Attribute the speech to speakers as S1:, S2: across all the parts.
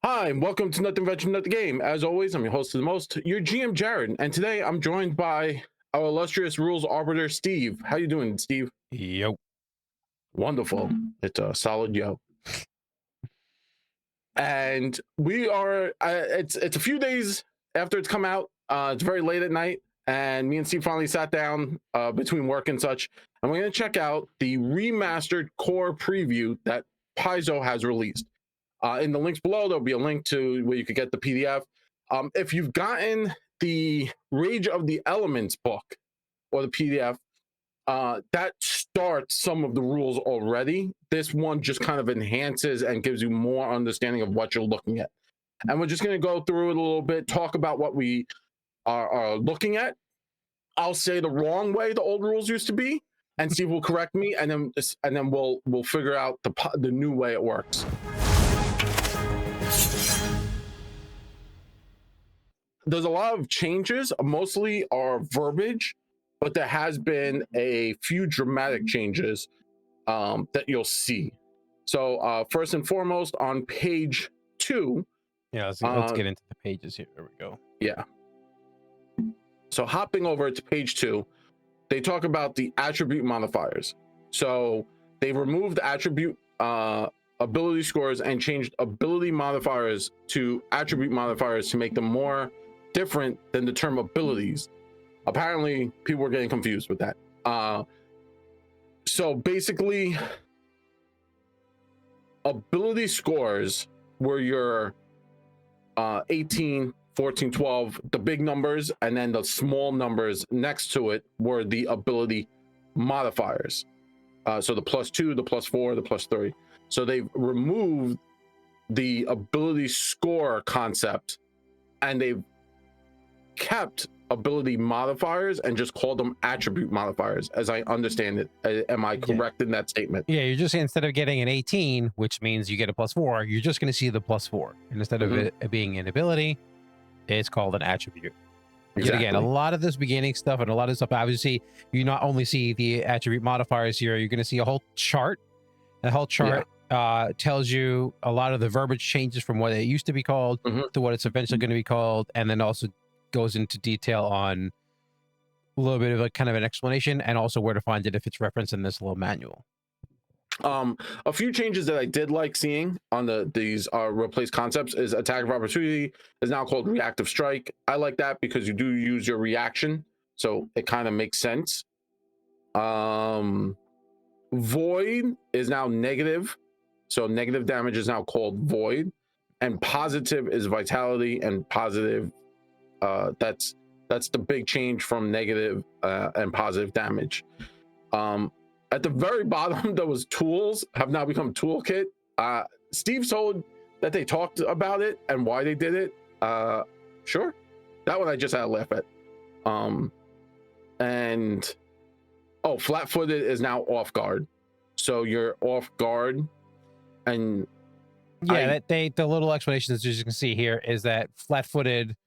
S1: Hi, and welcome to Nothing Venture, Nothing Game. As always, I'm your host of the most, your GM Jared, and today I'm joined by our illustrious rules arbiter Steve. How you doing, Steve?
S2: Yo.
S1: Wonderful. It's a solid yo. And we are. It's a few days after it's come out. It's very late at night, and me and Steve finally sat down between work and such, and we're gonna check out the remastered core preview that Paizo has released. In the links below, there'll be a link to where you could get the PDF. If you've gotten the Rage of the Elements book or the PDF, that starts some of the rules already. This one just kind of enhances and gives you more understanding of what you're looking at. And we're just going to go through it a little bit, talk about what we are looking at. I'll say the wrong way the old rules used to be, and Steve will correct me, and then we'll figure out the new way it works. There's a lot of changes, mostly are verbiage, but there has been a few dramatic changes that you'll see. So first and foremost, on page 2.
S2: Yeah, let's get into the pages here. There we go.
S1: Yeah. So hopping over to page 2, they talk about the attribute modifiers. So they removed attribute ability scores and changed ability modifiers to attribute modifiers to make them more different than the term abilities. Apparently people were getting confused with that. So basically, ability scores were your 18, 14, 12, the big numbers, and then the small numbers next to it were the ability modifiers. So the +2, the +4, the +3. So they've removed the ability score concept, and they've kept ability modifiers and just called them attribute modifiers, as I understand it. Am I correct in that statement?
S2: Yeah, you're just, instead of getting an 18, which means you get a +4, you're just going to see the +4. And instead of it being an ability, it's called an attribute.
S1: Exactly.
S2: Again, a lot of this beginning stuff and a lot of stuff, obviously, you not only see the attribute modifiers here, you're going to see a whole chart. The whole chart tells you a lot of the verbiage changes from what it used to be called to what it's eventually going to be called, and then also goes into detail on a little bit of a kind of an explanation and also where to find it if it's referenced in this little manual.
S1: A few changes that I did like seeing on these replace concepts is attack of opportunity is now called reactive strike. I like that because you do use your reaction, so it kind of makes sense. Void is now negative, so negative damage is now called void, and positive is vitality, and positive that's the big change from negative and positive damage. At the very bottom, there was tools have now become toolkit. Steve told that they talked about it and why they did it. Sure, that one I just had to laugh at. And flat-footed is now off guard, so you're off guard. And
S2: the little explanations, as you can see here, is that flat-footed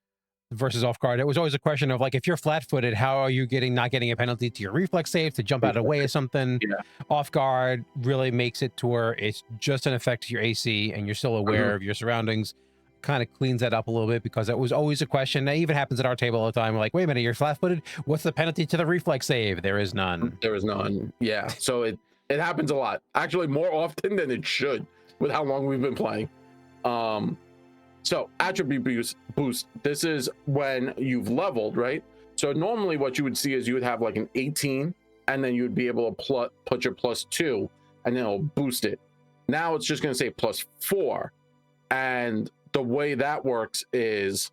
S2: versus off guard. It was always a question of, like, if you're flat-footed, how are you not getting a penalty to your reflex save to jump out of the way of something? Off guard really makes it to where it's just an effect to your AC and you're still aware of your surroundings. Kind of cleans that up a little bit, because it was always a question that even happens at our table all the time. We're like, wait a minute, you're flat-footed, what's the penalty to the reflex save? There is none.
S1: Yeah, so it happens a lot, actually, more often than it should with how long we've been playing. So attribute boost, this is when you've leveled, right? So normally what you would see is you would have like an 18, and then you'd be able to put your +2, and then it'll boost it. Now it's just going to say +4. And the way that works is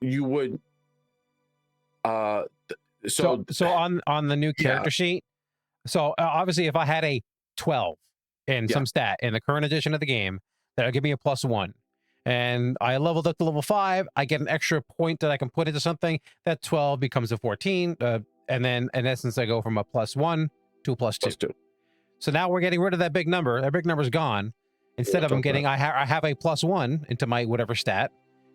S1: you would so
S2: on the new character sheet, so obviously if I had a 12 in some stat in the current edition of the game, that'll give me a +1. And I leveled up to level 5, I get an extra point that I can put into something. That 12 becomes a 14, and then in essence I go from a +1 to a +2. So now we're getting rid of that big number. That big number's gone. Instead of I have a +1 into my whatever stat,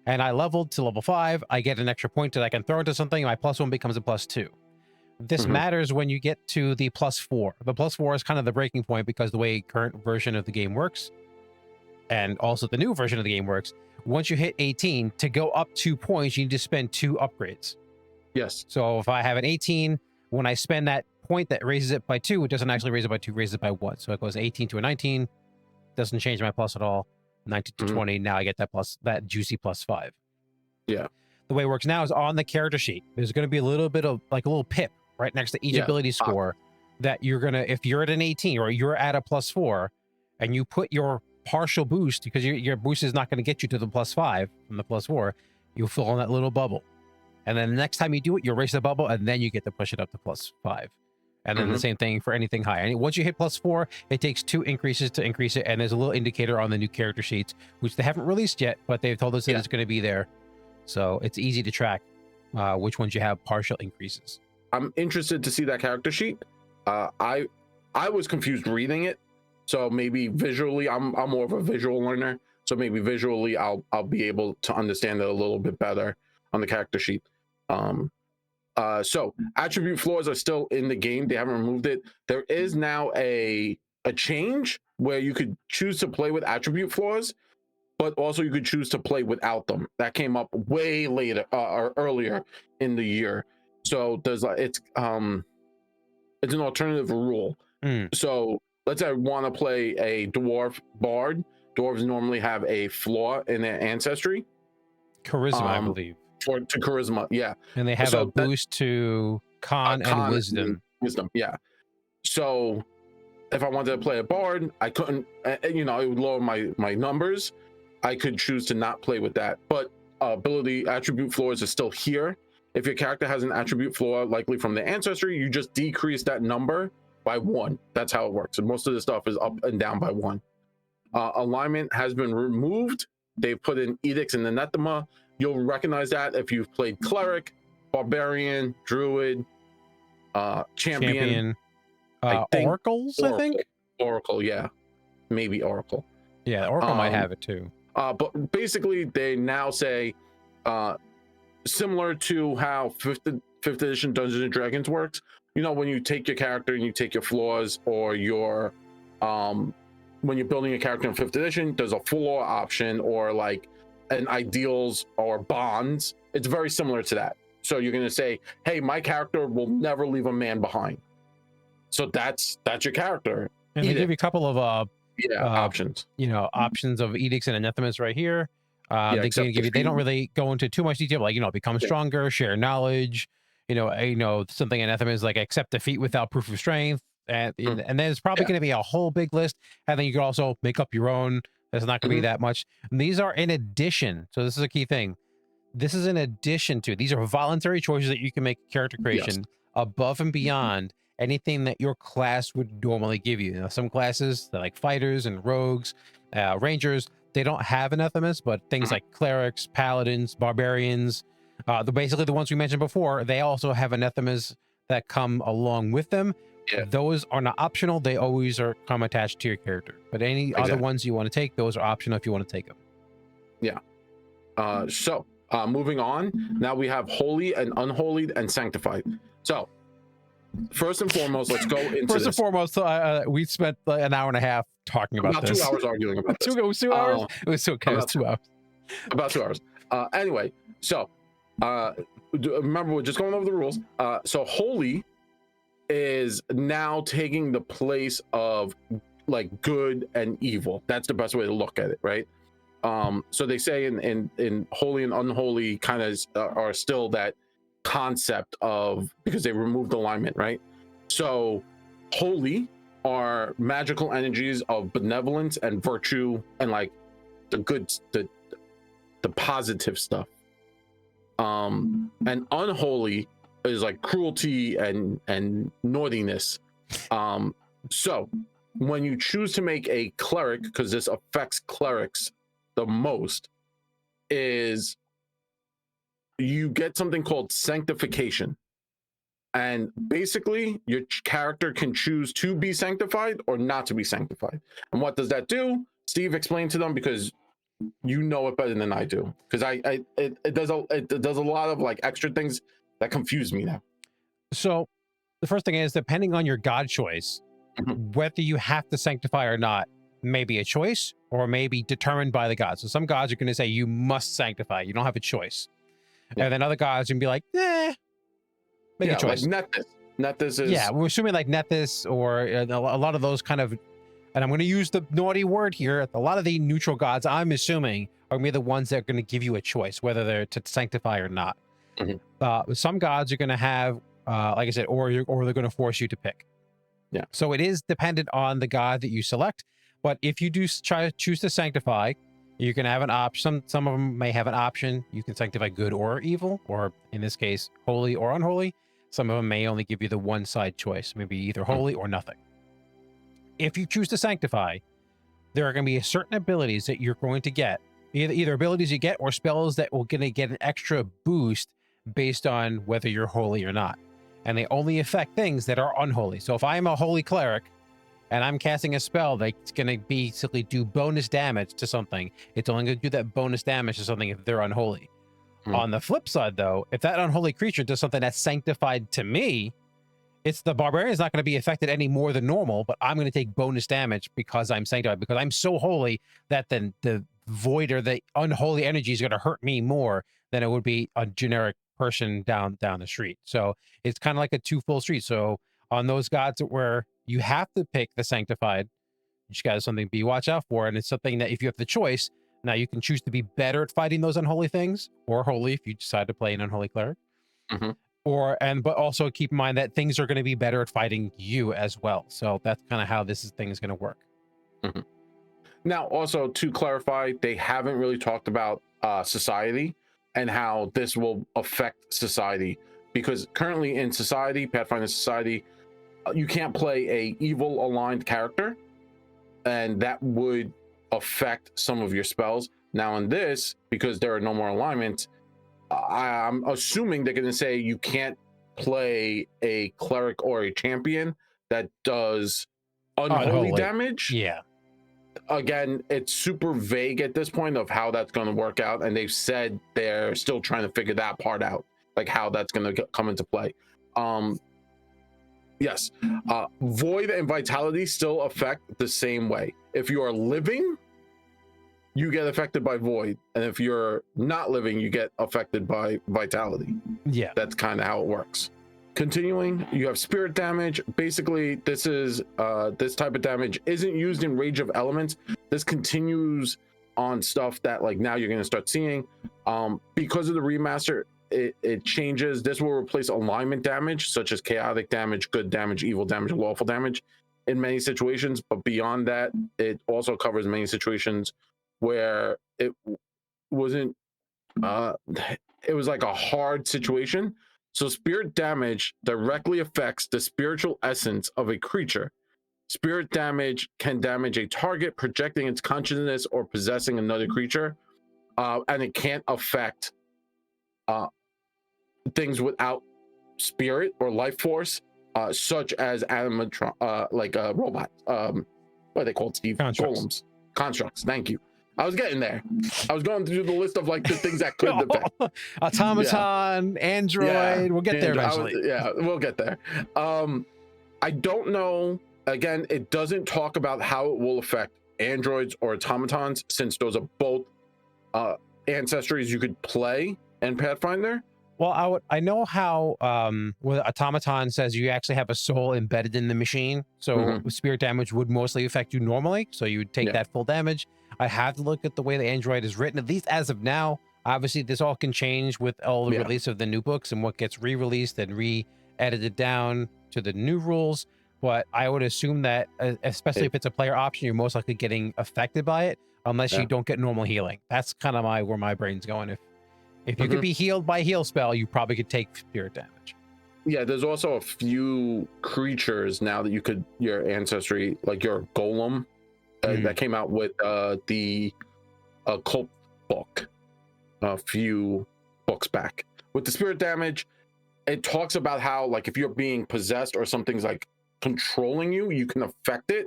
S2: and I leveled to level 5, I get an extra point that I can throw into something. My +1 becomes a +2. This matters when you get to the +4. The +4 is kind of the breaking point, because the way current version of the game works, and also the new version of the game works, once you hit 18, to go up 2 points, you need to spend 2 upgrades.
S1: Yes.
S2: So if I have an 18, when I spend that point that raises it by 2, it doesn't actually raise it by 2, raises it by 1. So it goes 18 to a 19, doesn't change my plus at all. 19 to 20, now I get that juicy +5.
S1: Yeah.
S2: The way it works now is on the character sheet. There's going to be a little bit of like a little pip right next to each ability score that you're going to, if you're at an 18 or you're at a +4 and you put your partial boost, because your boost is not going to get you to the +5 from the +4, you'll fill in that little bubble. And then the next time you do it, you erase the bubble and then you get to push it up to +5. And then the same thing for anything high. And once you hit +4, it takes 2 increases to increase it. And there's a little indicator on the new character sheets, which they haven't released yet, but they've told us that it's going to be there. So it's easy to track which ones you have partial increases.
S1: I'm interested to see that character sheet. I was confused reading it, so maybe visually, I'm more of a visual learner. So maybe visually, I'll be able to understand it a little bit better on the character sheet. So attribute floors are still in the game. They haven't removed it. There is now a change where you could choose to play with attribute floors, but also you could choose to play without them. That came up way later or earlier in the year. So there's it's an alternative rule. So let's say I want to play a dwarf bard. Dwarves normally have a flaw in their ancestry.
S2: Charisma, I believe.
S1: Or to charisma, yeah.
S2: And they have a boost to con and wisdom.
S1: Wisdom, yeah. So if I wanted to play a bard, I couldn't, it would lower my numbers. I could choose to not play with that. But ability attribute floors are still here. If your character has an attribute flaw, likely from the ancestry, you just decrease that number by 1. That's how it works. And most of the stuff is up and down by 1. Alignment has been removed. They've put in edicts and anathema. You'll recognize that if you've played cleric, barbarian, druid, champion.
S2: Oracles, I think.
S1: Oracle, yeah, maybe Oracle.
S2: Yeah, Oracle might have it too.
S1: But basically, they now say, similar to how 5th edition Dungeons and Dragons works. When you take your character and you take your flaws, or your when you're building a character in 5th edition, there's a flaw option or like an ideals or bonds. It's very similar to that. So you're going to say, hey, my character will never leave a man behind. So that's your character.
S2: And they give you a couple of
S1: options.
S2: Options of edicts and anathemas right here. They don't really go into too much detail, like become stronger, share knowledge. Something anathema is like accept defeat without proof of strength. And there's probably going to be a whole big list. And then you can also make up your own. There's not going to be that much. And these are in addition. So this is a key thing. This is in addition to, these are voluntary choices that you can make character creation above and beyond anything that your class would normally give you. Some classes, they're like fighters and rogues, rangers, they don't have anathemas, but things like clerics, paladins, barbarians, basically the ones we mentioned before, they also have anathemas that come along with them. Those are not optional. They always come attached to your character. But any other ones you want to take, those are optional if you want to take them.
S1: Yeah. So moving on, now we have holy and unholy and sanctified. So first and foremost, let's go into
S2: First and foremost, we spent an hour and a half talking about this.
S1: 2 hours arguing about this.
S2: It was 2 hours? It was okay. It was 2 hours.
S1: About 2 hours. Anyway, so remember, we're just going over the rules. So holy is now taking the place of like good and evil. That's the best way to look at it, right? So they say in holy and unholy kind of are still that concept of, because they removed alignment, right? So holy are magical energies of benevolence and virtue and like the good, the positive stuff. And unholy is like cruelty and naughtiness. So when you choose to make a cleric, because this affects clerics the most, is you get something called sanctification. And basically your character can choose to be sanctified or not to be sanctified. And what does that do? Steve, explain to them, because you know it better than I do. Because it does a lot of like extra things that confuse me now.
S2: So the first thing is, depending on your god choice, whether you have to sanctify or not may be a choice or may be determined by the gods. So some gods are going to say you must sanctify. You don't have a choice.
S1: Yeah.
S2: And then other gods can be like, make a choice.
S1: Like Nethys. Nethys is...
S2: Yeah, we're assuming like Nethys or a lot of those kind of, and I'm going to use the naughty word here. A lot of the neutral gods, I'm assuming, are going to be the ones that are going to give you a choice, whether they're to sanctify or not. Some gods are going to have, like I said, or they're going to force you to pick.
S1: Yeah.
S2: So it is dependent on the god that you select. But if you do choose to sanctify, you can have an option. Some of them may have an option. You can sanctify good or evil, or in this case, holy or unholy. Some of them may only give you the one side choice, maybe either holy or nothing. If you choose to sanctify, there are going to be certain abilities that you're going to get, either abilities you get or spells that will going to get an extra boost based on whether you're holy or not. And they only affect things that are unholy. So if I'm a holy cleric and I'm casting a spell that's going to basically do bonus damage to something, it's only going to do that bonus damage to something if they're unholy. On the flip side, though, if that unholy creature does something that's sanctified to me, it's the barbarian is not going to be affected any more than normal, but I'm going to take bonus damage because I'm sanctified, because I'm so holy that then the void or the unholy energy is going to hurt me more than it would be a generic person down the street. So it's kind of like a two-fold street. So on those gods where you have to pick the sanctified, you just got something to be watch out for, and it's something that if you have the choice, now you can choose to be better at fighting those unholy things, or holy if you decide to play an unholy cleric. But also keep in mind that things are going to be better at fighting you as well. So that's kind of how this thing is going to work.
S1: Now, also to clarify, they haven't really talked about society and how this will affect society, because currently in society, Pathfinder Society, you can't play a evil aligned character, and that would affect some of your spells. Now in this, because there are no more alignments, I'm assuming they're going to say you can't play a cleric or a champion that does unholy damage.
S2: Yeah.
S1: Again, it's super vague at this point of how that's going to work out, and they've said they're still trying to figure that part out, like how that's going to come into play. Yes, void and vitality still affect the same way. If you are living, you get affected by void, and if you're not living, you get affected by vitality.
S2: Yeah,
S1: that's kind of how it works. Continuing, you have spirit damage. Basically, this is this type of damage isn't used in Rage of Elements. This continues on stuff that like now you're going to start seeing. Because of the remaster, it changes. This will replace alignment damage, such as chaotic damage, good damage, evil damage, lawful damage in many situations. But beyond that, it also covers many situations where it wasn't, it was like a hard situation. So spirit damage directly affects the spiritual essence of a creature. Spirit damage can damage a target projecting its consciousness or possessing another creature, and it can't affect things without spirit or life force, such as animatron, like robots. What are they called, Steve?
S2: Constructs.
S1: Golems. Constructs. Thank you. I was getting there. I was going through the list of like the things that could affect.
S2: Automaton, Android. We'll get there eventually.
S1: We'll get there. I don't know. Again, it doesn't talk about how it will affect androids or automatons, since those are both ancestries you could play in Pathfinder.
S2: Well, I know how with Automaton says you actually have a soul embedded in the machine, so spirit damage would mostly affect you normally, so you would take that full damage. I have to look at the way the Android is written, at least as of now. Obviously, this all can change with all the release of the new books and what gets re-released and re-edited down to the new rules. But I would assume that, especially if it's a player option, you're most likely getting affected by it, unless you don't get normal healing. That's kind of where my brain's going. If you could be healed by heal spell, you probably could take spirit damage.
S1: Yeah, there's also a few creatures now that you could, your ancestry, like your golem, that came out with the occult book a few books back. With the spirit damage, it talks about how, like, if you're being possessed or something's like controlling you, you can affect it.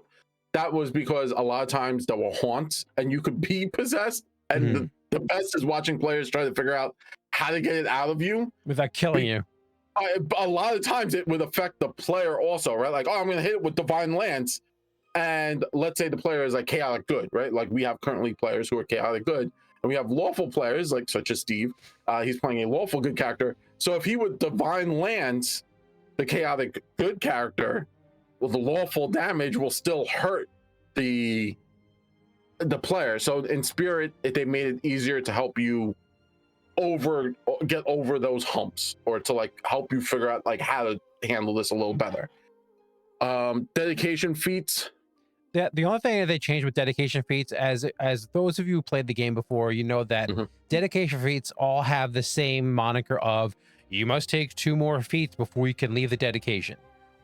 S1: That was because a lot of times there were haunts and you could be possessed, and the best is watching players try to figure out how to get it out of you
S2: without killing you.
S1: A lot of times it would affect the player also, right? Like, oh, I'm going to hit it with Divine Lance. And let's say the player is like chaotic good, right? Like we have currently players who are chaotic good, and we have lawful players like such as Steve. He's playing a lawful good character. So if he would divine lance the chaotic good character, well, the lawful damage will still hurt the player. So in Spirit, they made it easier to help you get over those humps, or to like help you figure out like how to handle this a little better. Dedication feats.
S2: Yeah, the only thing that they changed with dedication feats, as those of you who played the game before, you know that dedication feats all have the same moniker of you must take 2 more feats before you can leave the dedication.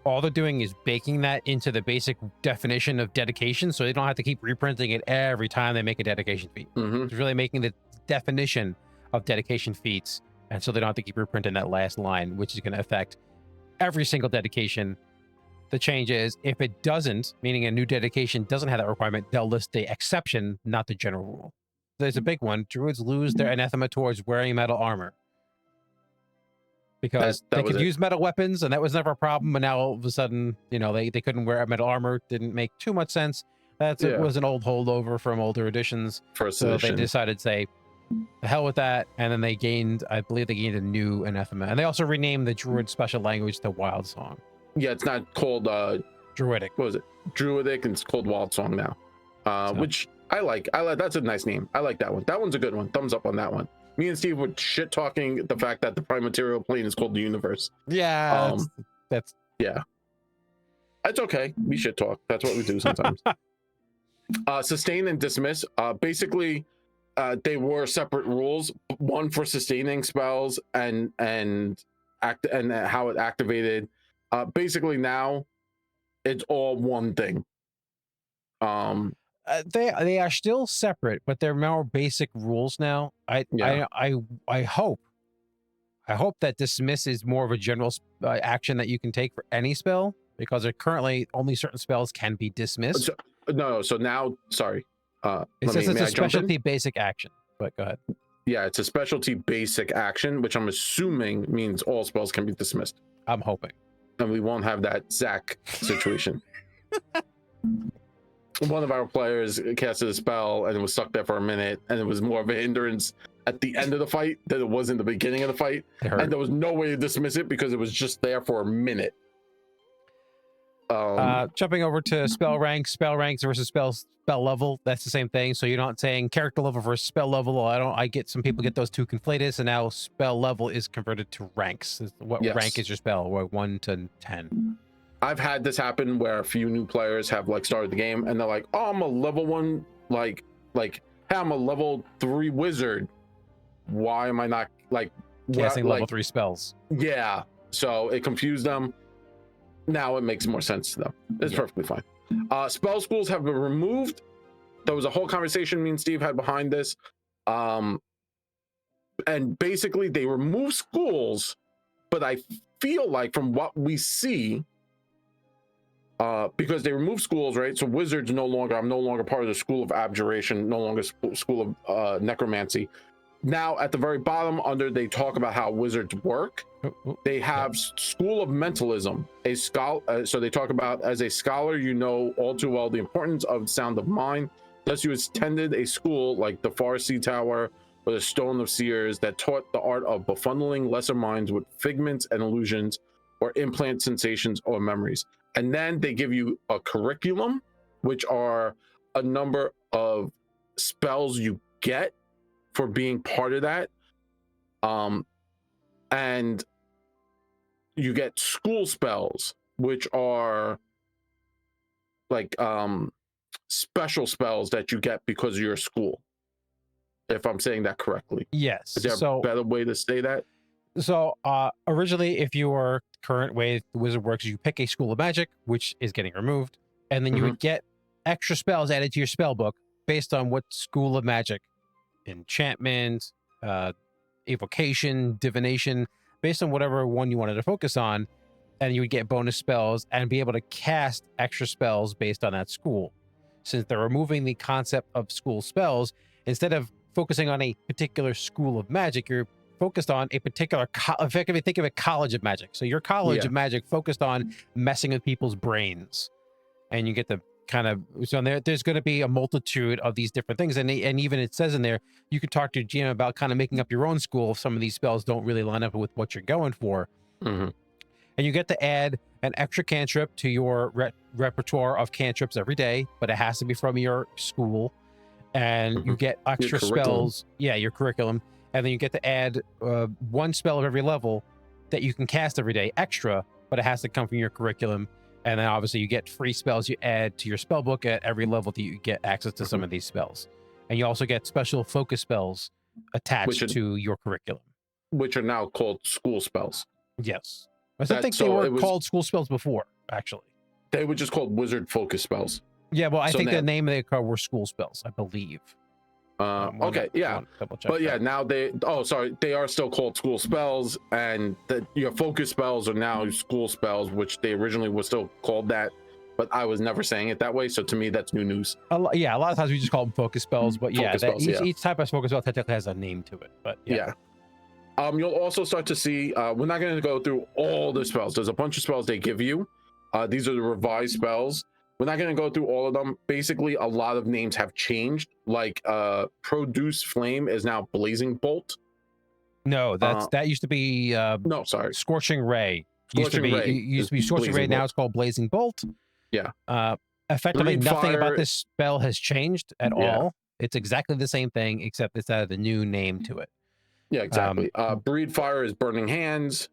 S2: All they're doing is baking that into the basic definition of dedication, so they don't have to keep reprinting it every time they make a dedication feat. It's really making the definition of dedication feats, and so they don't have to keep reprinting that last line, which is going to affect every single dedication. The change is if it doesn't, meaning a new dedication doesn't have that requirement, they'll list the exception, not the general rule. There's a big one. Druids lose their anathema towards wearing metal armor, because they could use metal weapons, and that was never a problem. But now all of a sudden, you know, they couldn't wear metal armor. Didn't make too much sense. It was an old holdover from older editions. So they decided to say, the hell with that. And then they gained, I believe they gained a new anathema. And they also renamed the Druid special language to Wild Song.
S1: Yeah, it's not called
S2: Druidic.
S1: What was it? Druidic, and it's called Wild Song now. Which I like. That's a nice name. I like that one. That one's a good one. Thumbs up on that one. Me and Steve were shit talking the fact that the prime material plane is called the universe.
S2: Yeah, that's
S1: It's okay. We shit talk. That's what we do sometimes. Sustain and dismiss. Basically, they were separate rules. One for sustaining spells and how it activated. Basically now it's all one thing.
S2: They are still separate, but they're more basic rules now. I hope that dismiss is more of a general action that you can take for any spell, because there currently only certain spells can be dismissed.
S1: So now, sorry.
S2: It says it's a specialty basic action, but go ahead.
S1: Yeah, it's a specialty basic action, which I'm assuming means all spells can be dismissed.
S2: I'm hoping.
S1: And we won't have that Zach situation. One of our players casted a spell and it was stuck there for a minute, and it was more of a hindrance at the end of the fight than it was in the beginning of the fight. And there was no way to dismiss it because it was just there for a minute.
S2: Jumping over to spell ranks versus spell level, that's the same thing. So you're not saying character level versus spell level. I get some people get those two conflated, so now spell level is converted to ranks. What rank is your spell? 1 to 10.
S1: I've had this happen where a few new players have like started the game and they're like, oh, I'm a level 1, like hey, I'm a level 3 wizard. Why am I not like
S2: casting level 3 spells?
S1: Yeah, so it confused them. Now it makes more sense to them. It's perfectly fine. Spell schools have been removed. There was a whole conversation me and Steve had behind this. And basically they remove schools, but I feel like from what we see, because they remove schools, right? So wizards I'm no longer part of the school of abjuration, no longer school of necromancy. Now at the very bottom under, they talk about how wizards work. They have school of mentalism, a scholar. So they talk about, as a scholar, you know all too well the importance of sound of mind. Thus you attended a school like the Farsi Tower or the Stone of Seers that taught the art of befuddling lesser minds with figments and illusions, or implant sensations or memories. And then they give you a curriculum, which are a number of spells you get for being part of that. And you get school spells, which are like special spells that you get because of your school. If I'm saying that correctly.
S2: Yes.
S1: Is there a better way to say that?
S2: So originally, if your current way the wizard works, you pick a school of magic, which is getting removed, and then you would get extra spells added to your spell book based on what school of magic, enchantment, evocation, divination, based on whatever one you wanted to focus on, and you would get bonus spells and be able to cast extra spells based on that school. Since they're removing the concept of school spells, instead of focusing on a particular school of magic, you're focused on a particular effectively think of a college of magic. So your college of magic focused on messing with people's brains, and you get to kind of, so there's going to be a multitude of these different things, and even it says in there you can talk to your GM about kind of making up your own school if some of these spells don't really line up with what you're going for.
S1: Mm-hmm.
S2: And you get to add an extra cantrip to your repertoire of cantrips every day, but it has to be from your school. And you get extra spells. Yeah, your curriculum. And then you get to add one spell of every level that you can cast every day extra, but it has to come from your curriculum. And then obviously you get free spells you add to your spell book at every level that you get access to some of these spells. And you also get special focus spells attached to your curriculum,
S1: which are now called school spells.
S2: Yes. I think they were called school spells before, actually.
S1: They were just called wizard focus spells.
S2: Yeah, well, I think the name they called were school spells, I believe.
S1: Okay, yeah. But yeah, now they are still called school spells, and your focus spells are now school spells, which they originally were still called that, but I was never saying it that way. So to me, that's new news.
S2: A lot of times we just call them focus spells, but each type of focus spell technically has a name to it. But yeah.
S1: You'll also start to see, we're not going to go through all the spells. There's a bunch of spells they give you. These are the revised spells. We're not going to go through all of them. Basically, a lot of names have changed. Like Produce Flame is now Blazing Bolt.
S2: No, that used to be Scorching Ray. Used to be Scorching Ray. Now it's called Blazing Bolt.
S1: Yeah.
S2: Effectively, nothing about this spell has changed at all. It's exactly the same thing, except it's added a new name to it.
S1: Yeah, exactly. Breed Fire is Burning Hands.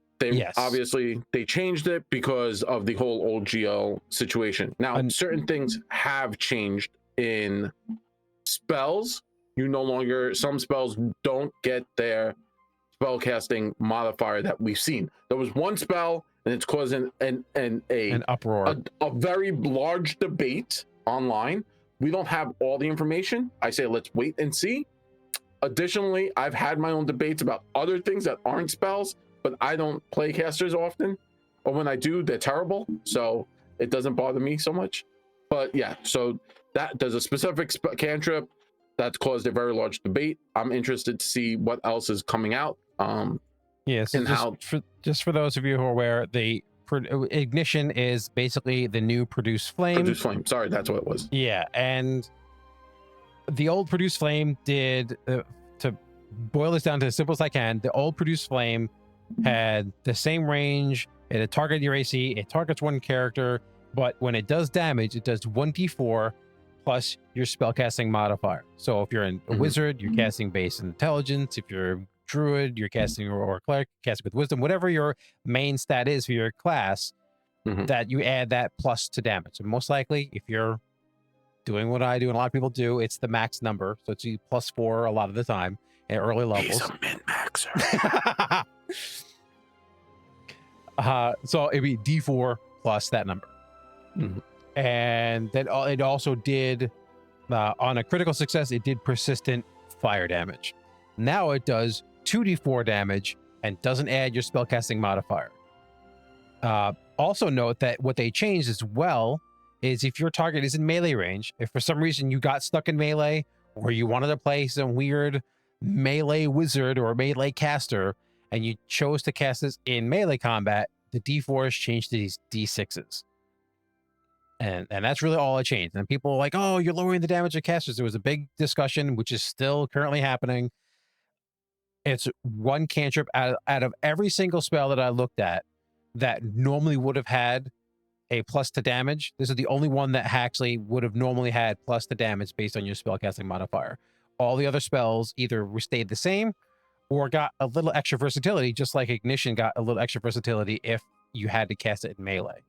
S1: Obviously they changed it because of the whole old GL situation. Now, certain things have changed in spells. Some spells don't get their spellcasting modifier that we've seen. There was one spell, and it's causing an
S2: uproar,
S1: a very large debate online. We don't have all the information. I say let's wait and see. Additionally, I've had my own debates about other things that aren't spells, but I don't play casters often, or when I do, they're terrible, so it doesn't bother me so much. But yeah, so that there's a specific cantrip that's caused a very large debate. I'm interested to see what else is coming out.
S2: Yes, just for those of you who are aware, the Ignition is basically the new Produce Flame.
S1: Produce Flame, sorry, that's what it was.
S2: Yeah, and the old Produce Flame did, to boil this down to as simple as I can, the old Produce Flame had the same range, it had targeted your AC, it targets one character, but when it does damage, it does 1d4 plus your spellcasting modifier. So if you're a wizard, you're casting base intelligence. If you're a druid, you're casting, or cleric, casting with wisdom, whatever your main stat is for your class, that you add that plus to damage. And most likely, if you're doing what I do and a lot of people do, it's the max number. So it's +4 a lot of the time at early levels.
S1: He's a min-maxer.
S2: So it'd be D4 plus that number. And then it also did, on a critical success, it did persistent fire damage. Now it does 2d4 damage and doesn't add your spellcasting modifier. Also note that what they changed as well is if your target is in melee range, if for some reason you got stuck in melee, or you wanted to play some weird melee wizard or melee caster, and you chose to cast this in melee combat, the D4 is changed to these D6s. And that's really all it changed. And people are like, oh, you're lowering the damage of casters. There was a big discussion, which is still currently happening. It's one cantrip out of every single spell that I looked at that normally would have had a plus to damage. This is the only one that actually would have normally had plus to damage based on your spellcasting modifier. All the other spells either stayed the same or got a little extra versatility, just like Ignition got a little extra versatility if you had to cast it in melee.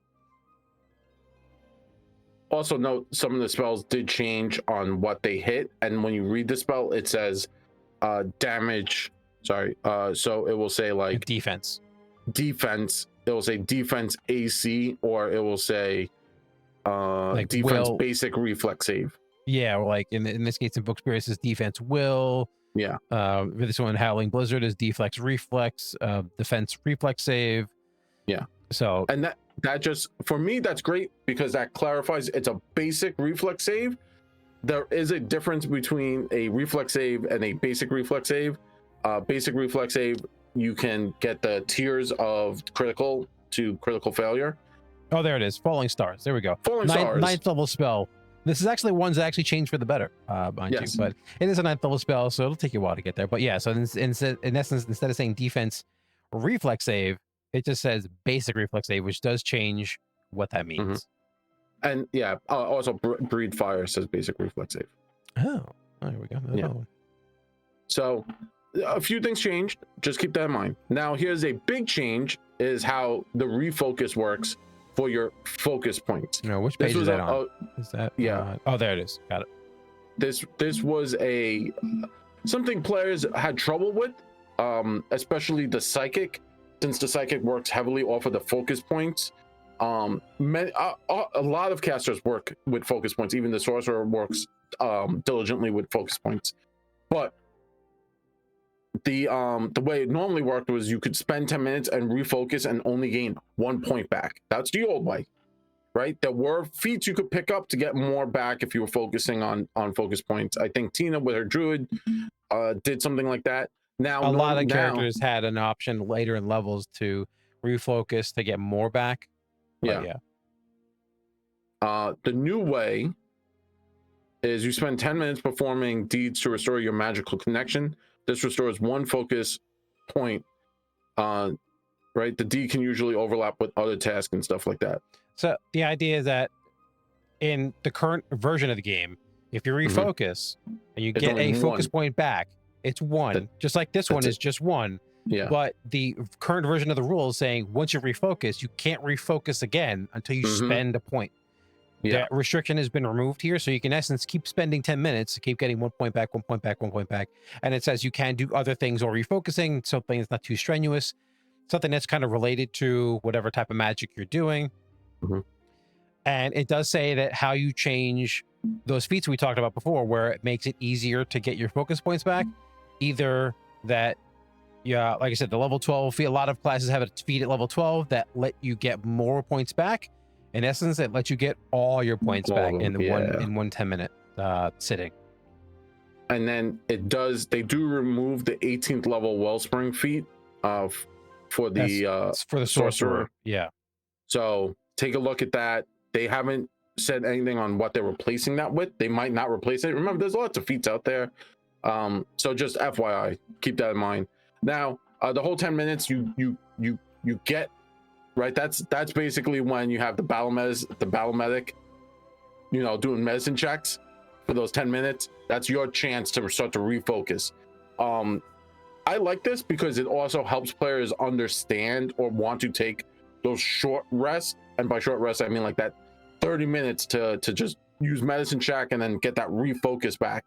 S1: Also note, some of the spells did change on what they hit, and when you read the spell, it says damage. Sorry, so it will say like
S2: defense.
S1: It will say defense AC, or it will say
S2: like
S1: defense basic reflex save.
S2: Yeah, or like in this case in Book Spirit, it says defense will.
S1: Yeah.
S2: This one, Howling Blizzard, is defense reflex, defense reflex save.
S1: Yeah.
S2: So
S1: and that just, for me, that's great because that clarifies it's a basic reflex save. There is a difference between a reflex save and a basic reflex save. Basic reflex save, you can get the tiers of critical to critical failure.
S2: Oh, there it is. Falling Stars. There we go.
S1: Falling Stars.
S2: Ninth level spell. This is actually ones that actually changed for the better, mind
S1: Yes.
S2: you. But it is a ninth level spell, so it'll take you a while to get there. But yeah, so in essence, instead of saying defense reflex save, it just says basic reflex save, which does change what that means.
S1: And yeah, also Breathe Fire says basic reflex save.
S2: Oh, there we go.
S1: Yeah. So a few things changed. Just keep that in mind. Now, here's a big change is how the refocus works for your focus points.
S2: No, which page is that on? Is that
S1: yeah?
S2: Oh, there it is. Got it.
S1: This was something players had trouble with, especially the psychic, since the psychic works heavily off of the focus points. A lot of casters work with focus points. Even the sorcerer works diligently with focus points, but the way it normally worked was you could spend 10 minutes and refocus and only gain 1 point back. That's the old way, right? There were feats you could pick up to get more back if you were focusing on focus points. I think Tina with her druid did something like that. Now
S2: a lot of characters had an option later in levels to refocus to get more back.
S1: Yeah. The new way is you spend 10 minutes performing deeds to restore your magical connection. This restores 1 focus point. Right, the deed can usually overlap with other tasks and stuff like that.
S2: So the idea is that in the current version of the game, if you refocus and you get a focus point back, it's 1. Just like this one is just 1.
S1: Yeah.
S2: But the current version of the rule is saying once you refocus, you can't refocus again until you spend a point.
S1: Yeah.
S2: That restriction has been removed here, so you can in essence keep spending 10 minutes to keep getting 1 point back, 1 point back, 1 point back. And it says you can do other things or refocusing, something that's not too strenuous, something that's kind of related to whatever type of magic you're doing. And it does say that how you change those feats we talked about before, where it makes it easier to get your focus points back, either that, yeah, like I said, the level 12 feat, a lot of classes have a feat at level 12 that let you get more points back. In essence, it lets you get all your points back in one 10-minute sitting.
S1: And then they do remove the 18th level Wellspring feat for the sorcerer.
S2: Yeah.
S1: So take a look at that. They haven't said anything on what they're replacing that with. They might not replace it. Remember, there's lots of feats out there. So just FYI, keep that in mind. Now, the whole 10 minutes you get, right? That's basically when you have the battle medic, doing medicine checks for those 10 minutes. That's your chance to start to refocus. I like this because it also helps players understand or want to take those short rests. And by short rest, I mean like that 30 minutes to just use medicine check and then get that refocus back.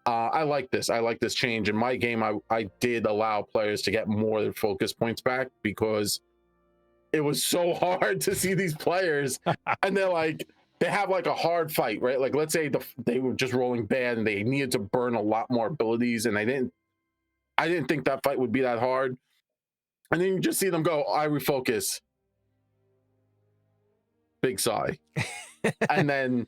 S1: I like this. I like this change. In my game, I did allow players to get more focus points back because it was so hard to see these players and they have like a hard fight, right? Like let's say they were just rolling bad and they needed to burn a lot more abilities, and I didn't think that fight would be that hard. And then you just see them go, I refocus. Big sigh. And then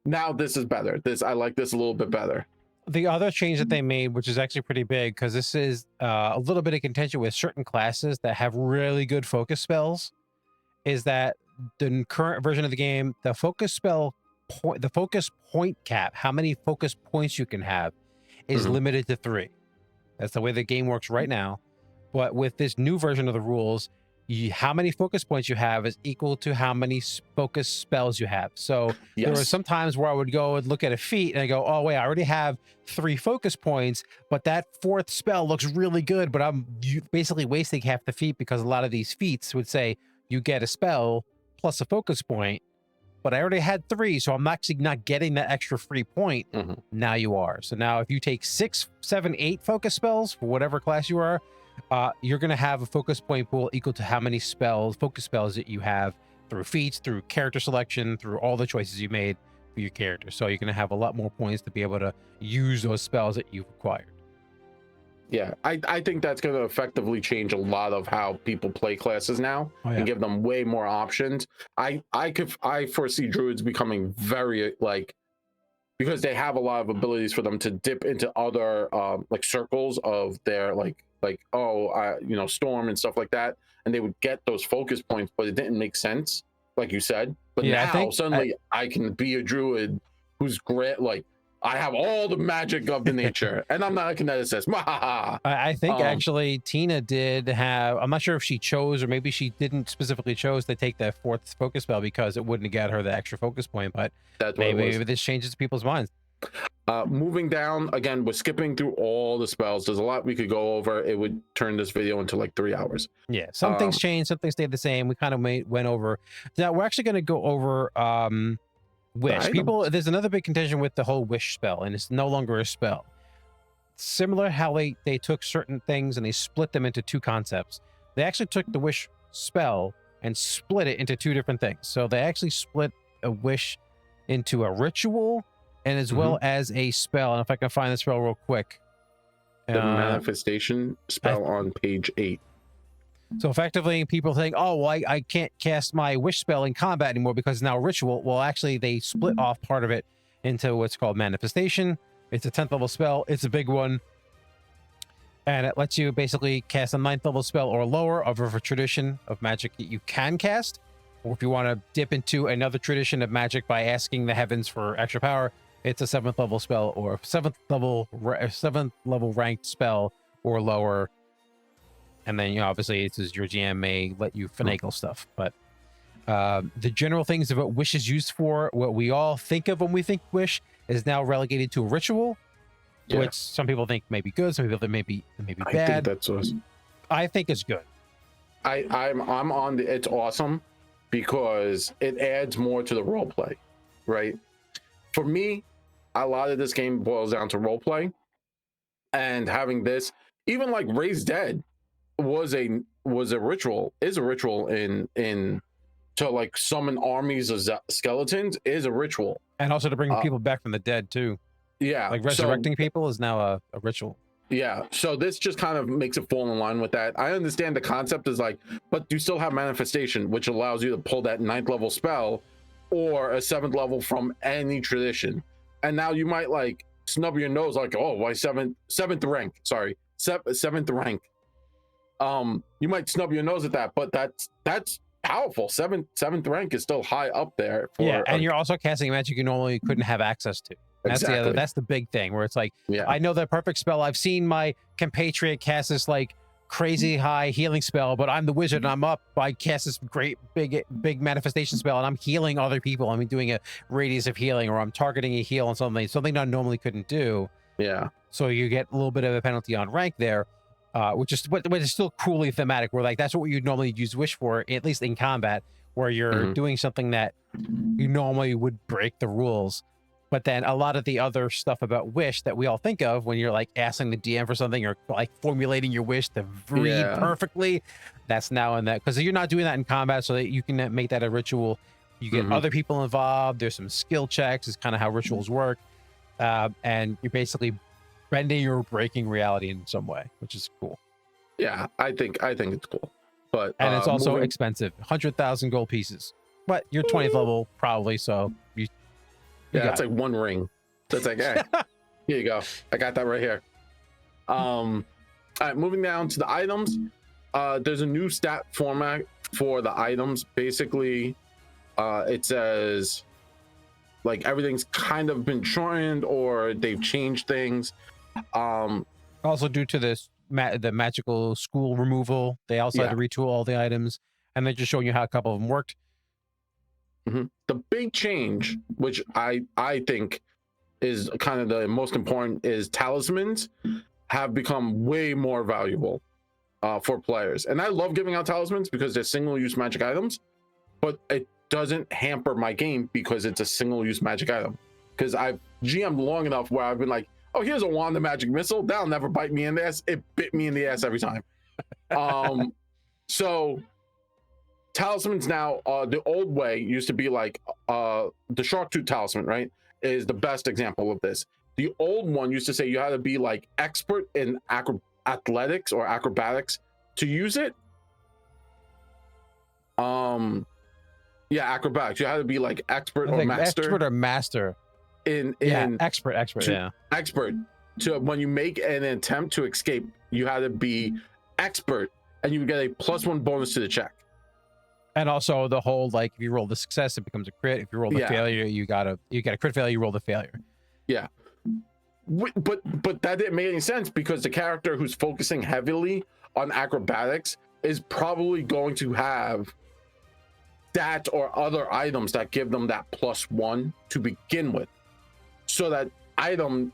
S1: now this is better. I like this a little bit better.
S2: The other change that they made, which is actually pretty big, because this is a little bit of contention with certain classes that have really good focus spells, is that the current version of the game, the focus point cap, how many focus points you can have, is limited to 3. That's the way the game works right now. But with this new version of the rules, how many focus points you have is equal to how many focus spells you have. So there were some times where I would go and look at a feat and I go, oh wait, I already have 3 focus points, but that 4th spell looks really good, but I'm basically wasting half the feat because a lot of these feats would say you get a spell plus a focus point, but I already had 3, so I'm actually not getting that extra free point. Now you are. So now if you take 6, 7, 8 focus spells for whatever class you are, you're going to have a focus point pool equal to how many focus spells that you have through feats, through character selection, through all the choices you made for your character. So you're going to have a lot more points to be able to use those spells that you've acquired.
S1: Yeah, I think that's going to effectively change a lot of how people play classes now and give them way more options. I foresee druids becoming very because they have a lot of abilities for them to dip into other circles of their storm and stuff like that, and they would get those focus points, but it didn't make sense like you said. But
S2: Yeah,
S1: now suddenly I can be a druid who's great. Like I have all the magic of the nature, and I'm not a kineticist.
S2: I think actually Tina did have. I'm not sure if she chose or maybe she didn't specifically chose to take that 4th focus spell because it wouldn't get her the extra focus point. But
S1: That's
S2: maybe this changes people's minds.
S1: Moving down again, we're skipping through all the spells. There's a lot we could go over. It would turn this video into like 3 hours.
S2: Yeah, some things changed, some things stayed the same. We kind of went over. Now we're actually going to go over wish. People, there's another big contention with the whole wish spell, and it's no longer a spell. Similar how they took certain things and they split them into 2 concepts. They actually took the wish spell and split it into 2 different things. So they actually split a wish into a ritual and as well as a spell. And if I can find the spell real quick.
S1: The manifestation spell on page 8.
S2: So effectively, people think, oh, well, I can't cast my wish spell in combat anymore because it's now a ritual. Well, actually, they split off part of it into what's called manifestation. It's a 10th level spell. It's a big one. And it lets you basically cast a 9th level spell or lower of a tradition of magic that you can cast. Or if you want to dip into another tradition of magic by asking the heavens for extra power, it's a 7th level spell or 7th level ranked spell or lower. And then, obviously, it's as your GM may let you finagle stuff. But the general things of what wish is used for, what we all think of when we think wish, is now relegated to a ritual, which some people think may be good, some people think may be bad.
S1: I think that's awesome.
S2: I think it's good.
S1: I'm on the. It's awesome because it adds more to the role play, right? For me, a lot of this game boils down to role play, and having this, even like Raised Dead, was a ritual, is a ritual in to like summon armies of skeletons is a ritual,
S2: and also to bring people back from the dead too.
S1: Yeah,
S2: like resurrecting people is now a ritual.
S1: Yeah, so this just kind of makes it fall in line with that. I understand the concept is like, but you still have manifestation, which allows you to pull that 9th level spell or a 7th level from any tradition, and now you might like snub your nose like, oh, why 7th rank? Sorry, 7th rank. You might snub your nose at that, but that's powerful. 7th rank is still high up there.
S2: And you're also casting magic you normally couldn't have access to. That's the big thig where it's like, I know the perfect spell. I've seen my compatriot cast this like crazy high healing spell, but I'm the wizard and I'm up. I cast this great big manifestation spell and I'm healing other people. I'm doing a radius of healing, or I'm targeting a heal on something I normally couldn't do.
S1: Yeah.
S2: So you get a little bit of a penalty on rank there. Which is still cruelly thematic, where like that's what you'd normally use wish for, at least in combat, where you're doing something that you normally would break the rules. But then a lot of the other stuff about wish that we all think of when you're like asking the DM for something or like formulating your wish to read perfectly, that's now in that, because you're not doing that in combat, so that you can make that a ritual. You get other people involved. There's some skill checks. Is kind of how rituals work, and you're basically bending or breaking reality in some way, which is cool.
S1: Yeah, I think it's cool, but
S2: and it's also expensive, 100,000 gold pieces. But you're 20th level probably, so you
S1: that's like 1 ring. That's like, hey, here you go. I got that right here. All right, moving down to the items. There's a new stat format for the items. Basically, it says like everything's kind of been shortened or they've changed things.
S2: Also due to this the magical school removal, they also had to retool all the items, and they're just showing you how a couple of them worked.
S1: The big change, which I think is kind of the most important, is talismans have become way more valuable for players. And I love giving out talismans because they're single-use magic items, but it doesn't hamper my game because it's a single-use magic item. Because I've GM'd long enough where I've been like, oh, here's a wand of magic missile. That'll never bite me in the ass. It bit me in the ass every time. So talismans now, the old way used to be like the shark tooth talisman, right? Is the best example of this. The old one used to say you had to be like expert in athletics or acrobatics to use it. Acrobatics. You had to be like expert or master.
S2: Expert or master. Expert.
S1: Expert. To when you make an attempt to escape, you had to be expert, and you would get a +1 bonus to the check.
S2: And also the whole, like, if you roll the success, it becomes a crit. If you roll the failure, you got a crit failure, you roll the failure.
S1: Yeah. But that didn't make any sense, because the character who's focusing heavily on acrobatics is probably going to have stats or other items that give them that +1 to begin with. So that item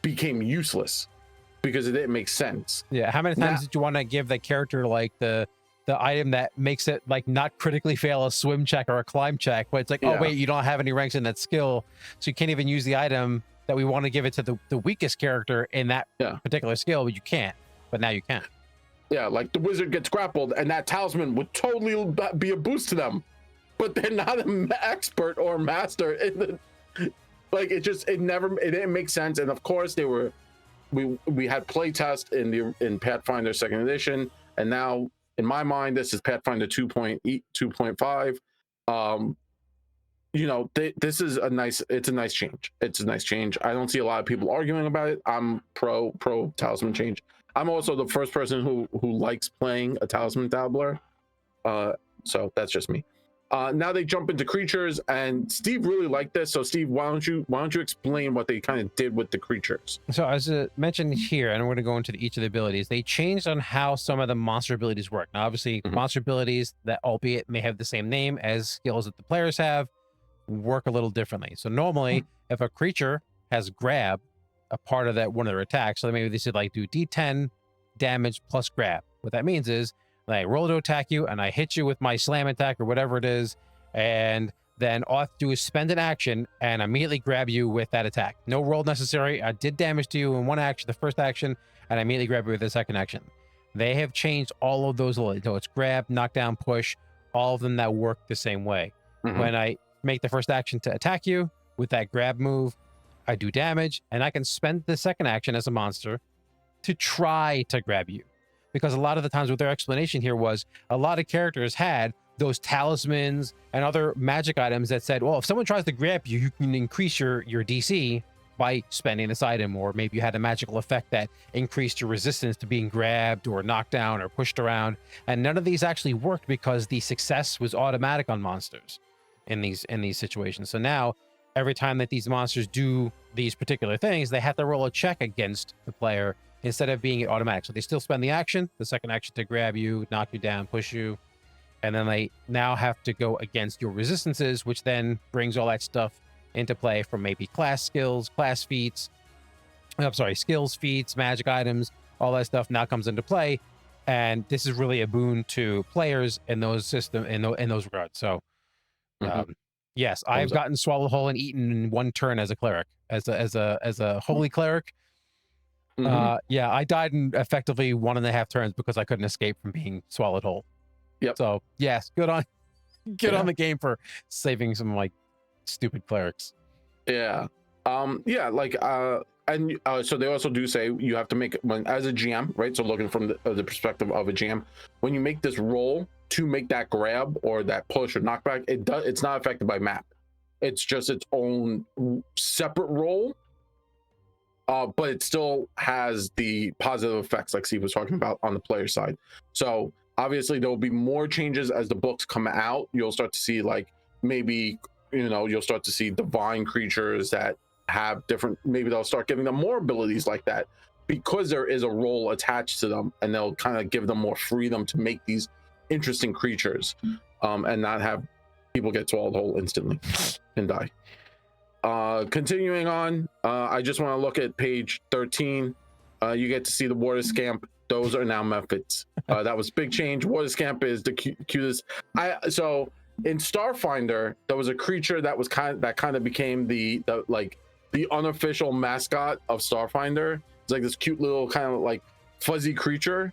S1: became useless because it didn't make sense.
S2: Yeah. How many times did you want to give that character like the item that makes it like not critically fail a swim check or a climb check, but it's like, oh wait, you don't have any ranks in that skill, so you can't even use the item that we want to give it to the weakest character in that particular skill, but you can't. But now you can.
S1: Yeah, like the wizard gets grappled, and that talisman would totally be a boost to them, but they're not an expert or master in the, like, it didn't make sense. And of course we had playtest in Pathfinder 2nd edition, and now in my mind this is Pathfinder 2.5. You know, this is a nice change. It's a nice change. I don't see a lot of people arguing about it. I'm pro talisman change. I'm also the first person who likes playing a talisman dabbler. So that's just me. Now they jump into creatures, and Steve really liked this. So Steve, why don't you explain what they kind of did with the creatures?
S2: So as mentioned here, and I'm going to go into each of the abilities, they changed on how some of the monster abilities work. Now, obviously, monster abilities that, albeit may have the same name as skills that the players have, work a little differently. So normally, if a creature has grab, a part of that one of their attacks, so maybe they should like do D10 damage plus grab. What that means is, I roll to attack you, and I hit you with my slam attack or whatever it is, and then all I have to do is spend an action and immediately grab you with that attack. No roll necessary. I did damage to you in one action, the first action, and I immediately grab you with the second action. They have changed all of those. So it's grab, knockdown, push, all of them that work the same way. When I make the first action to attack you with that grab move, I do damage, and I can spend the second action as a monster to try to grab you. Because a lot of the times what their explanation here was, a lot of characters had those talismans and other magic items that said, well, if someone tries to grab you, you can increase your DC by spending this item, or maybe you had a magical effect that increased your resistance to being grabbed or knocked down or pushed around. And none of these actually worked because the success was automatic on monsters in these situations. So now every time that these monsters do these particular things, they have to roll a check against the player instead of being automatic. So they still spend the second action to grab you, knock you down, push you, and then they now have to go against your resistances, which then brings all that stuff into play from maybe class skills, skills, feats, magic items, all that stuff now comes into play. And this is really a boon to players in those regards. So yes, I've gotten swallowed whole and eaten in one turn as a cleric, as a holy cleric. Yeah, I died in effectively 1.5 turns because I couldn't escape from being swallowed whole.
S1: Yep.
S2: So yes, good on the game for saving some like stupid clerics.
S1: Yeah. So they also do say you have to make, when as a GM, right? So looking from the perspective of a GM, when you make this roll to make that grab or that push or knockback, it's not affected by map. It's just its own separate roll. But it still has the positive effects like Steve was talking about on the player side. So obviously there will be more changes as the books come out. You'll start to see, like, maybe, you'll start to see divine creatures that have different, maybe they'll start giving them more abilities like that because there is a role attached to them, and they'll kind of give them more freedom to make these interesting creatures, and not have people get swallowed whole instantly and die. Continuing on, I just want to look at page 13. You get to see the water scamp. Those are now methods. That was big change. Water scamp is the cutest. So in Starfinder, there was a creature that was kind of became the unofficial mascot of Starfinder. It's like this cute little kind of like fuzzy creature.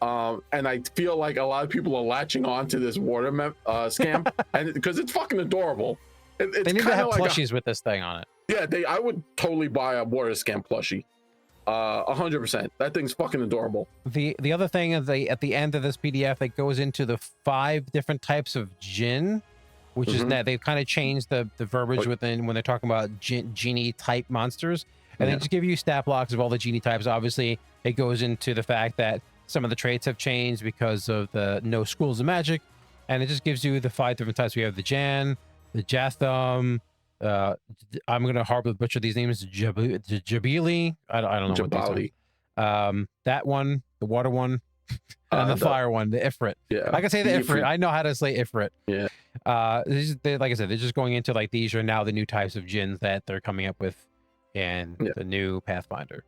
S1: And I feel like a lot of people are latching on to this water scamp, and because it's fucking adorable.
S2: They need to have plushies with this thing on it.
S1: Yeah, I would totally buy a water scamp plushie. 100%. That thing's fucking adorable.
S2: The other thing is at the end of this PDF that goes into the 5 different types of djinn, which is that they've kind of changed the verbiage within when they're talking about genie type monsters, and they just give you stat blocks of all the genie types. Obviously, it goes into the fact that some of the traits have changed because of the no schools of magic. and it just gives you the 5 different types. We have the Jan, the Jatham. I'm gonna horribly butcher these names. Jabili. I don't know what these are. That one, the water one, and the fire one, the Ifrit.
S1: Yeah,
S2: I can say the Ifrit. I know how to say Ifrit.
S1: Yeah.
S2: Like I said, they're just going into like these are now the new types of djinns that they're coming up with in the new Pathfinder.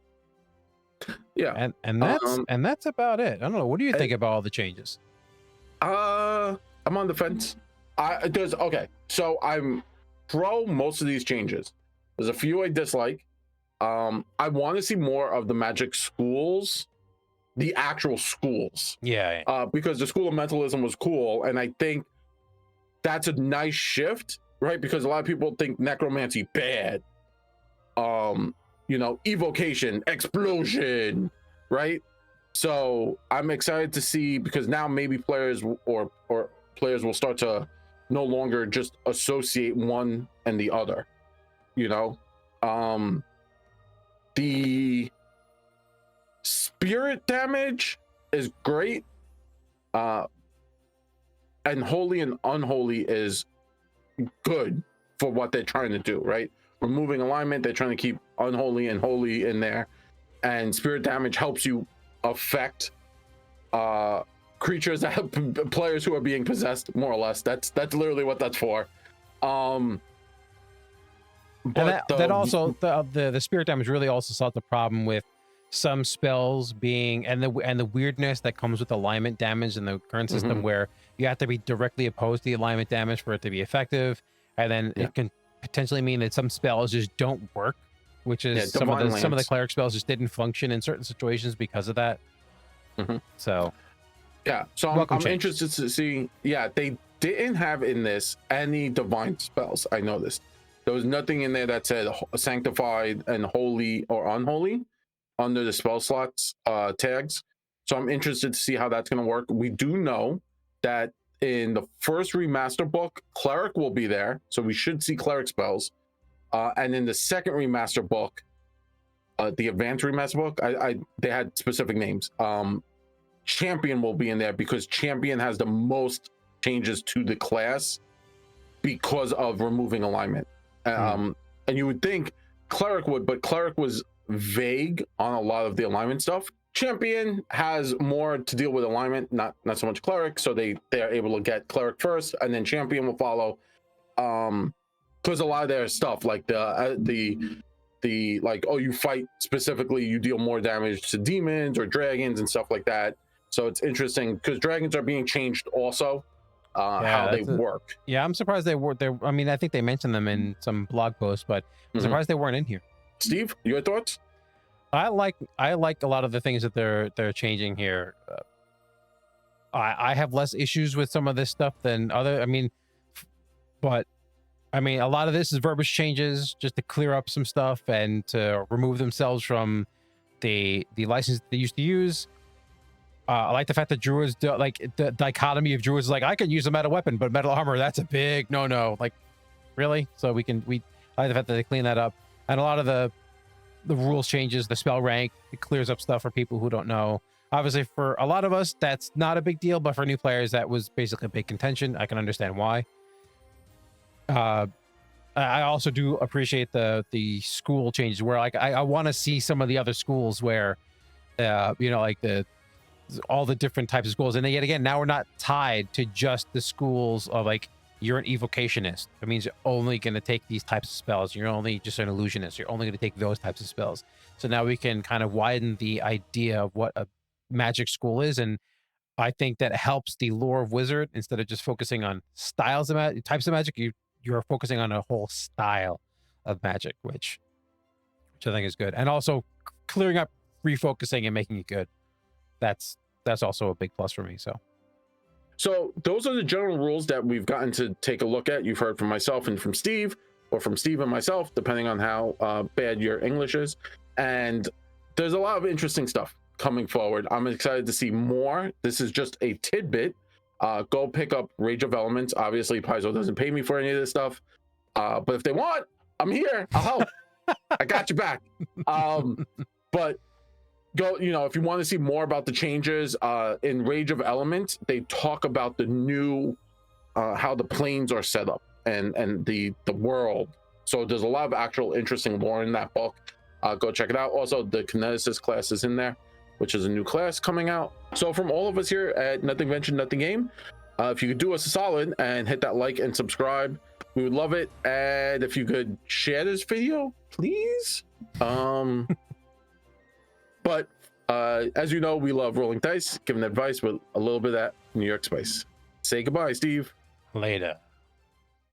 S1: Yeah,
S2: and that's about it. I don't know. What do you think about all the changes?
S1: I'm on the fence. So I'm pro most of these changes. There's a few I dislike. I want to see more of the magic schools, the actual schools.
S2: Yeah.
S1: Because the School of Mentalism was cool, and I think that's a nice shift, right? Because a lot of people think necromancy bad. Evocation, explosion, right? So I'm excited to see, because now maybe players or players will start to no longer just associate one and the other. The spirit damage is great, and holy and unholy is good for what they're trying to do, right? Removing alignment, they're trying to keep unholy and holy in there, and spirit damage helps you affect creatures that have players who are being possessed, more or less. That's literally what that's for.
S2: But that also the spirit damage really also solved the problem with some spells being and the weirdness that comes with alignment damage in the current system, where you have to be directly opposed to the alignment damage for it to be effective, and then it can potentially mean that some spells just don't work, which is some of the cleric spells just didn't function in certain situations because of that. So
S1: I'm interested to see. They didn't have in this any divine spells. I noticed there was nothing in there that said sanctified and holy or unholy under the spell slots tags. So I'm interested to see how that's going to work. We do know that in the first remaster book, cleric will be there, so we should see cleric spells. And in the second remaster book, the advanced remaster book, they had specific names. Champion will be in there because champion has the most changes to the class because of removing alignment. And you would think cleric would, but cleric was vague on a lot of the alignment stuff. Champion has more to deal with alignment, not so much cleric, so they are able to get cleric first and then champion will follow. Because a lot of their stuff, like the like, oh, you fight specifically, you deal more damage to demons or dragons and stuff like that. So it's interesting because dragons are being changed also, how they work.
S2: Yeah, I'm surprised they were there. I mean, I think they mentioned them in some blog posts, but I'm surprised they weren't in here.
S1: Steve, your thoughts?
S2: I like a lot of the things that they're changing here. I have less issues with some of this stuff than other. But a lot of this is verbiage changes just to clear up some stuff and to remove themselves from the license they used to use. I like the fact that druids like the dichotomy of druids, like I can use a metal weapon, but metal armor, that's a big no. Like, really? So we I like the fact that they clean that up, and a lot of the rules changes, the spell rank, it clears up stuff for people who don't know. Obviously, for a lot of us, that's not a big deal, but for new players, that was basically a big contention. I can understand why. I also do appreciate the school changes, where like I want to see some of the other schools where, like all the different types of schools, and then yet again, now we're not tied to just the schools of like you're an evocationist. That means you're only going to take these types of spells. You're only just an illusionist. You're only going to take those types of spells. So now we can kind of widen the idea of what a magic school is, and I think that helps the lore of wizard. Instead of just focusing on styles of types of magic, you're focusing on a whole style of magic, which I think is good, and also clearing up, refocusing, and making it good. That's also a big plus for me.
S1: So those are the general rules that we've gotten to take a look at. You've heard from myself and from Steve, or from Steve and myself, depending on how bad your English is. And there's a lot of interesting stuff coming forward. I'm excited to see more. This is just a tidbit. Go pick up Rage of Elements. Obviously, Paizo doesn't pay me for any of this stuff. But if they want, I'm here. I'll help. I got you back. But go, if you want to see more about the changes in Rage of Elements, they talk about the new how the planes are set up and the world. So there's a lot of actual interesting lore in that book. Go check it out. Also, the Kineticist class is in there, which is a new class coming out. So from all of us here at Nothing Venture, Nothing Game, if you could do us a solid and hit that like and subscribe, we would love it. And if you could share this video, please. But as you know, we love rolling dice, giving advice with a little bit of that New York spice. Say goodbye, Steve.
S2: Later.